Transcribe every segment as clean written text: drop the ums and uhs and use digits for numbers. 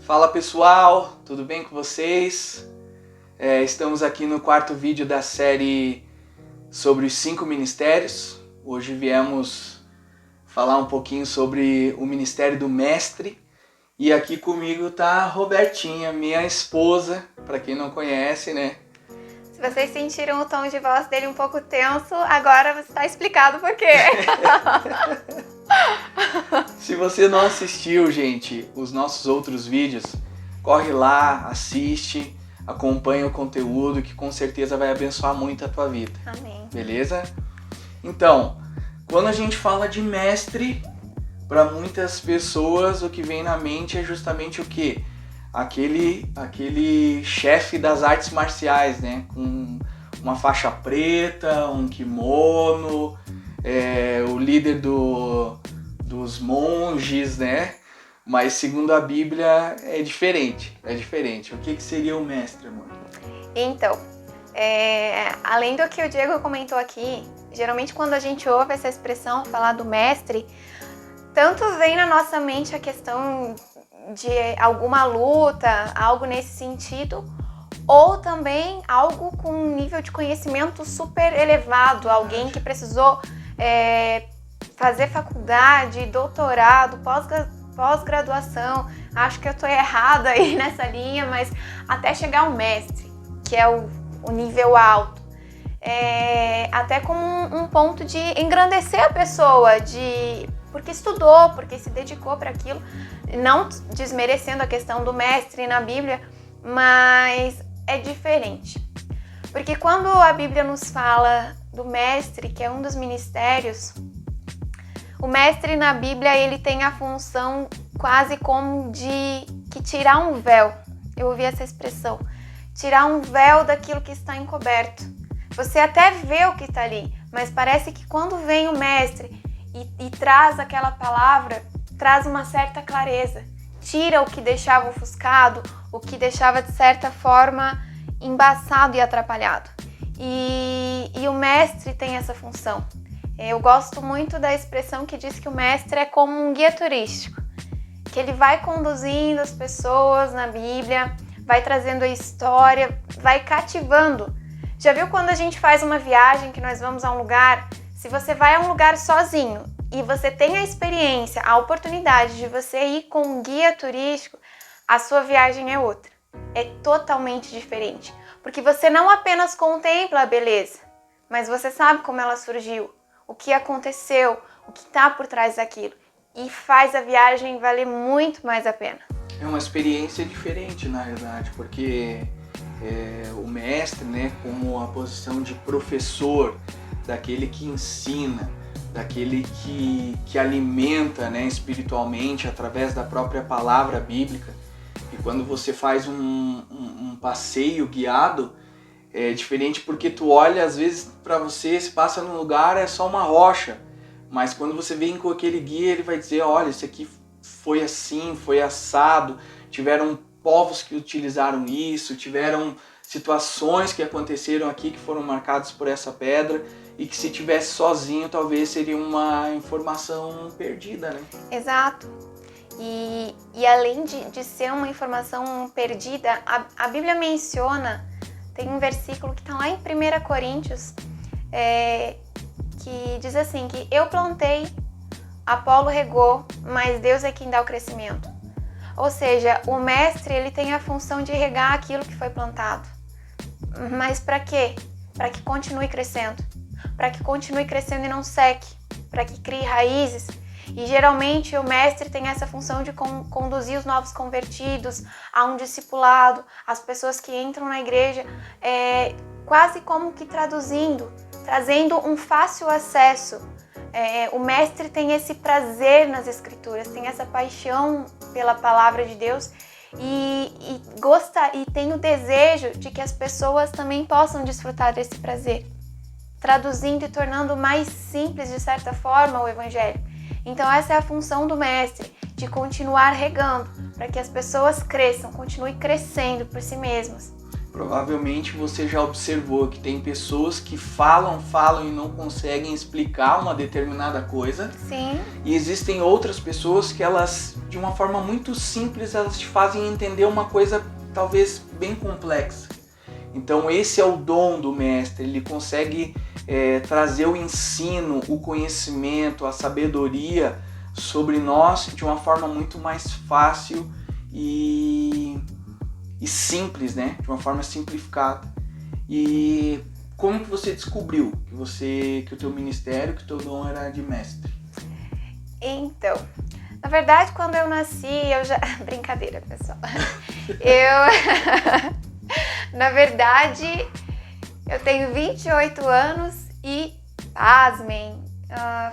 Fala pessoal, tudo bem com vocês? Estamos aqui no quarto vídeo da série sobre os 5 ministérios. Hoje viemos falar um pouquinho sobre o ministério do mestre. E aqui comigo tá a Robertinha, minha esposa, para quem não conhece, né? Se vocês sentiram o tom de voz dele um pouco tenso, agora você está explicado por quê. Se você não assistiu, gente, os nossos outros vídeos, corre lá, assiste, acompanha o conteúdo que com certeza vai abençoar muito a tua vida. Amém. Beleza? Então, quando a gente fala de mestre, para muitas pessoas o que vem na mente é justamente o quê? Aquele chefe das artes marciais, né? Com uma faixa preta, um kimono, o líder dos monges, né? Mas segundo a Bíblia é diferente. O que seria o mestre, amor? Então, além do que o Diego comentou aqui, geralmente quando a gente ouve essa expressão falar do mestre, tanto vem na nossa mente a questão de alguma luta, algo nesse sentido, ou também algo com um nível de conhecimento super elevado, alguém que precisou fazer faculdade, doutorado, pós-graduação. Acho que eu estou errada aí nessa linha, mas até chegar ao mestre, que é o nível alto. Até como um ponto de engrandecer a pessoa, porque estudou, porque se dedicou para aquilo, não desmerecendo a questão do mestre na Bíblia, mas é diferente. Porque quando a Bíblia nos fala do mestre, que é um dos ministérios, o mestre na Bíblia ele tem a função quase como de tirar um véu. Eu ouvi essa expressão, tirar um véu daquilo que está encoberto. Você até vê o que está ali, mas parece que quando vem o mestre e traz aquela palavra, traz uma certa clareza, tira o que deixava ofuscado, o que deixava de certa forma embaçado e atrapalhado. E o mestre tem essa função. Eu gosto muito da expressão que diz que o mestre é como um guia turístico, que ele vai conduzindo as pessoas na Bíblia, vai trazendo a história, vai cativando. Já viu quando a gente faz uma viagem, que nós vamos a um lugar? Se você vai a um lugar sozinho e você tem a experiência, a oportunidade de você ir com um guia turístico, a sua viagem é outra. É totalmente diferente. Porque você não apenas contempla a beleza, mas você sabe como ela surgiu, o que aconteceu, o que está por trás daquilo. E faz a viagem valer muito mais a pena. É uma experiência diferente, na verdade, porque o mestre, né, como a posição de professor, daquele que ensina, daquele que alimenta, né, espiritualmente através da própria palavra bíblica. E quando você faz um passeio guiado, é diferente porque tu olha, às vezes para você, se passa num lugar, é só uma rocha. Mas quando você vem com aquele guia, ele vai dizer, olha, isso aqui foi assim, foi assado, tiveram povos que utilizaram isso, tiveram situações que aconteceram aqui que foram marcadas por essa pedra e que se tivesse sozinho talvez seria uma informação perdida, né? Exato. E além de ser uma informação perdida, a Bíblia menciona, tem um versículo que está lá em 1 Coríntios, que diz assim, que eu plantei, Apolo regou, mas Deus é quem dá o crescimento. Ou seja, o mestre ele tem a função de regar aquilo que foi plantado. Mas para quê? Para que continue crescendo. Para que continue crescendo e não seque. Para que crie raízes. E geralmente o mestre tem essa função de conduzir os novos convertidos a um discipulado, as pessoas que entram na igreja, quase como que trazendo um fácil acesso. O mestre tem esse prazer nas escrituras, tem essa paixão pela palavra de Deus e gosta e tem o desejo de que as pessoas também possam desfrutar desse prazer, traduzindo e tornando mais simples de certa forma o evangelho. Então essa é a função do mestre, de continuar regando, para que as pessoas cresçam, continuem crescendo por si mesmas. Provavelmente você já observou que tem pessoas que falam e não conseguem explicar uma determinada coisa. Sim. E existem outras pessoas que elas, de uma forma muito simples, elas te fazem entender uma coisa talvez bem complexa. Então esse é o dom do mestre, ele consegue trazer o ensino, o conhecimento, a sabedoria sobre nós de uma forma muito mais fácil e simples, né? De uma forma simplificada. E como que você descobriu que o teu ministério, que o teu dom era de mestre? Então, na verdade, quando eu nasci, eu já... Brincadeira, pessoal. Na verdade, eu tenho 28 anos e, pasmem,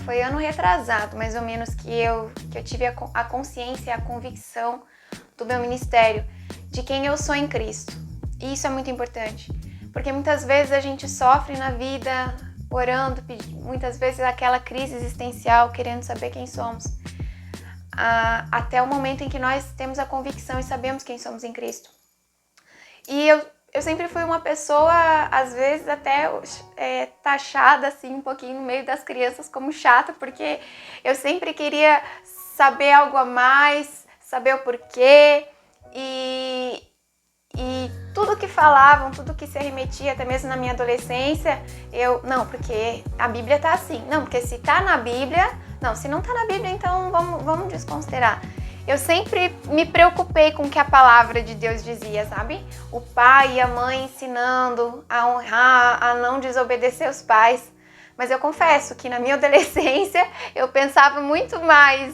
foi ano retrasado, mais ou menos, que eu tive a consciência e a convicção do meu ministério, de quem eu sou em Cristo. E isso é muito importante, porque muitas vezes a gente sofre na vida orando, muitas vezes aquela crise existencial, querendo saber quem somos, até o momento em que nós temos a convicção e sabemos quem somos em Cristo. E eu sempre fui uma pessoa, às vezes até taxada assim um pouquinho no meio das crianças como chata, porque eu sempre queria saber algo a mais, saber o porquê, e tudo que falavam, tudo que se remetia, até mesmo na minha adolescência, não, porque a Bíblia tá assim, não, porque se tá na Bíblia, não, se não tá na Bíblia, então vamos desconsiderar. Eu sempre me preocupei com o que a palavra de Deus dizia, sabe? O pai e a mãe ensinando a honrar, a não desobedecer os pais. Mas eu confesso que na minha adolescência eu pensava muito mais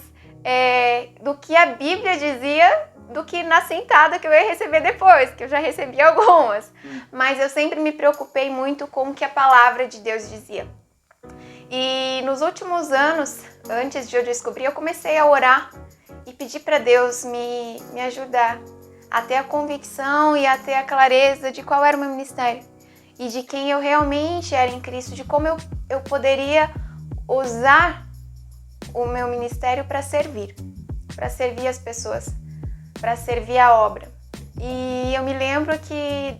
do que a Bíblia dizia do que na sentada que eu ia receber depois, que eu já recebi algumas. Mas eu sempre me preocupei muito com o que a palavra de Deus dizia. E nos últimos anos, antes de eu descobrir, eu comecei a orar e pedir para Deus me ajudar a ter a convicção e a ter a clareza de qual era o meu ministério e de quem eu realmente era em Cristo, de como eu poderia usar o meu ministério para servir as pessoas, para servir a obra. E eu me lembro que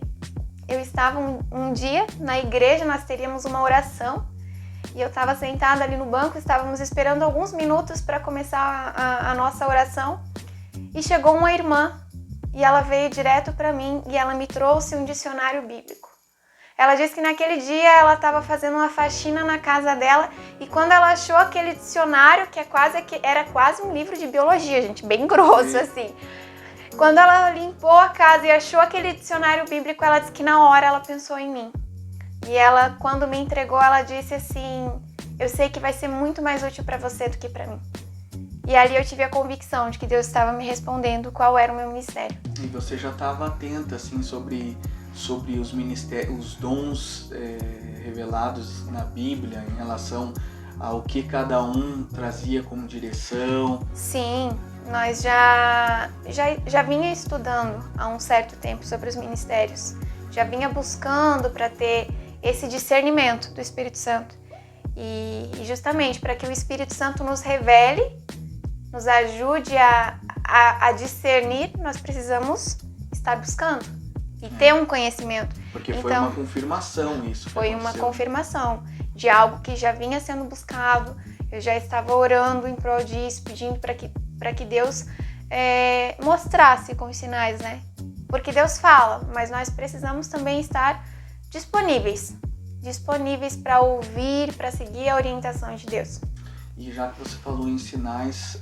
eu estava um dia na igreja, nós teríamos uma oração, e eu estava sentada ali no banco, estávamos esperando alguns minutos para começar a nossa oração, e chegou uma irmã, e ela veio direto para mim, e ela me trouxe um dicionário bíblico. Ela disse que naquele dia ela estava fazendo uma faxina na casa dela, e quando ela achou aquele dicionário, que era quase um livro de biologia, gente, bem grosso assim. Quando ela limpou a casa e achou aquele dicionário bíblico, ela disse que na hora ela pensou em mim. E ela, quando me entregou, ela disse assim, eu sei que vai ser muito mais útil para você do que para mim. E ali eu tive a convicção de que Deus estava me respondendo qual era o meu ministério. E você já estava atenta assim, sobre os ministérios, os dons revelados na Bíblia em relação ao que cada um trazia como direção? Sim, nós já vinha estudando há um certo tempo sobre os ministérios. Já vinha buscando para ter esse discernimento do Espírito Santo. E justamente para que o Espírito Santo nos revele, nos ajude a discernir, nós precisamos estar buscando e ter um conhecimento. Porque foi uma confirmação isso. Foi uma confirmação de algo que já vinha sendo buscado. Eu já estava orando em prol disso, pedindo para que Deus mostrasse com os sinais, né? Porque Deus fala, mas nós precisamos também estar disponíveis para ouvir, para seguir a orientação de Deus. E já que você falou em sinais,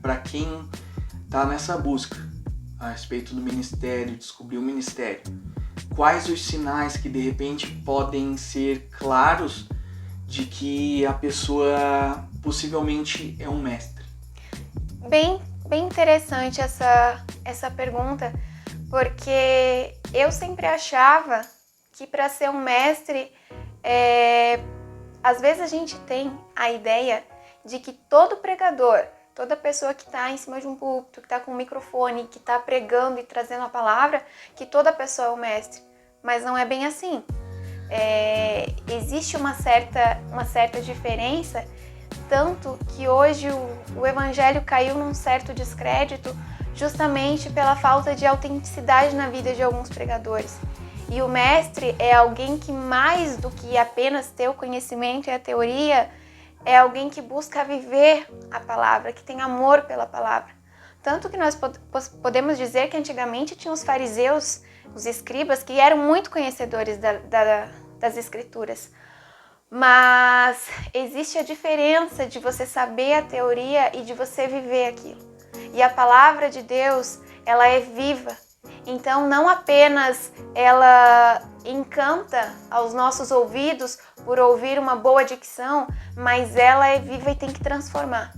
para quem está nessa busca a respeito do ministério, descobrir o ministério, quais os sinais que de repente podem ser claros de que a pessoa possivelmente é um mestre? Bem interessante essa pergunta, porque eu sempre achava que para ser um mestre, às vezes a gente tem a ideia de que todo pregador, toda pessoa que está em cima de um púlpito, que está com um microfone, que está pregando e trazendo a palavra, que toda pessoa é um mestre. Mas não é bem assim. Existe uma certa diferença, tanto que hoje o evangelho caiu num certo descrédito justamente pela falta de autenticidade na vida de alguns pregadores. E o mestre é alguém que, mais do que apenas ter o conhecimento e a teoria, é alguém que busca viver a palavra, que tem amor pela palavra. Tanto que nós podemos dizer que antigamente tinha os fariseus, os escribas, que eram muito conhecedores das escrituras. Mas existe a diferença de você saber a teoria e de você viver aquilo. E a palavra de Deus, ela é viva. Então, não apenas ela encanta aos nossos ouvidos por ouvir uma boa dicção, mas ela é viva e tem que transformar.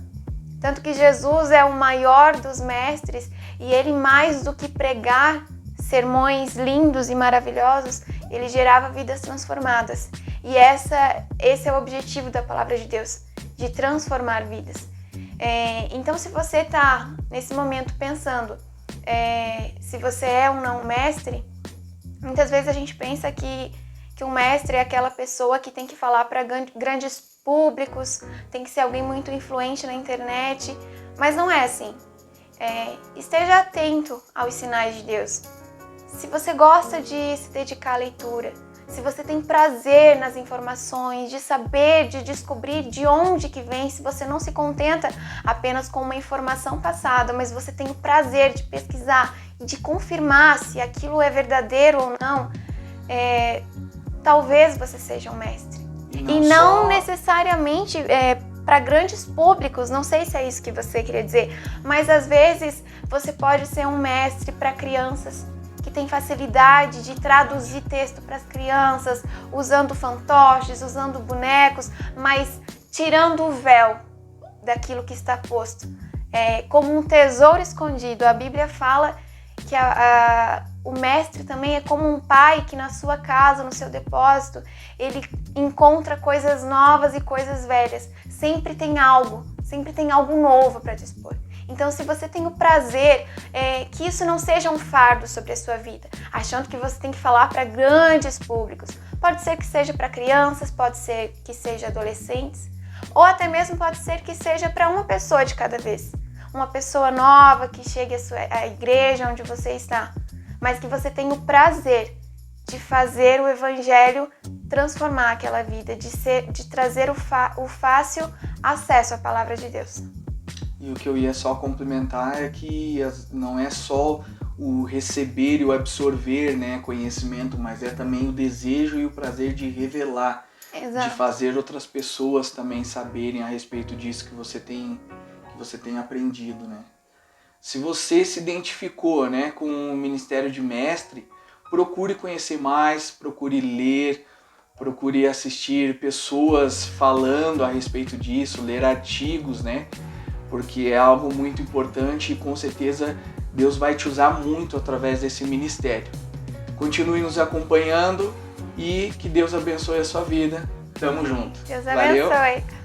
Tanto que Jesus é o maior dos mestres e ele, mais do que pregar sermões lindos e maravilhosos, ele gerava vidas transformadas. E esse é o objetivo da palavra de Deus, de transformar vidas. Então, se você está nesse momento pensando se você é ou não um mestre, muitas vezes a gente pensa que um mestre é aquela pessoa que tem que falar para grandes públicos, tem que ser alguém muito influente na internet, mas não é assim. Esteja atento aos sinais de Deus. Se você gosta de se dedicar à leitura, se você tem prazer nas informações, de saber, de descobrir de onde que vem, se você não se contenta apenas com uma informação passada, mas você tem o prazer de pesquisar e de confirmar se aquilo é verdadeiro ou não, talvez você seja um mestre. E não necessariamente para grandes públicos, não sei se é isso que você queria dizer, mas às vezes você pode ser um mestre para crianças, que tem facilidade de traduzir texto para as crianças, usando fantoches, usando bonecos, mas tirando o véu daquilo que está posto. Como um tesouro escondido. A Bíblia fala que o mestre também é como um pai que na sua casa, no seu depósito, ele encontra coisas novas e coisas velhas. Sempre tem algo novo para dispor. Então, se você tem o prazer, que isso não seja um fardo sobre a sua vida, achando que você tem que falar para grandes públicos. Pode ser que seja para crianças, pode ser que seja adolescentes, ou até mesmo pode ser que seja para uma pessoa de cada vez. Uma pessoa nova que chegue à igreja onde você está, mas que você tenha o prazer de fazer o evangelho transformar aquela vida, de trazer o fácil acesso à palavra de Deus. E o que eu ia só complementar é que não é só o receber e o absorver, né, conhecimento, mas é também o desejo e o prazer de revelar, Exato. De fazer outras pessoas também saberem a respeito disso que você tem aprendido, né? Se você se identificou, né, com o ministério de mestre, procure conhecer mais, procure ler, procure assistir pessoas falando a respeito disso, ler artigos, né? Porque é algo muito importante e com certeza Deus vai te usar muito através desse ministério. Continue nos acompanhando e que Deus abençoe a sua vida. Tamo junto. Deus Valeu. abençoe.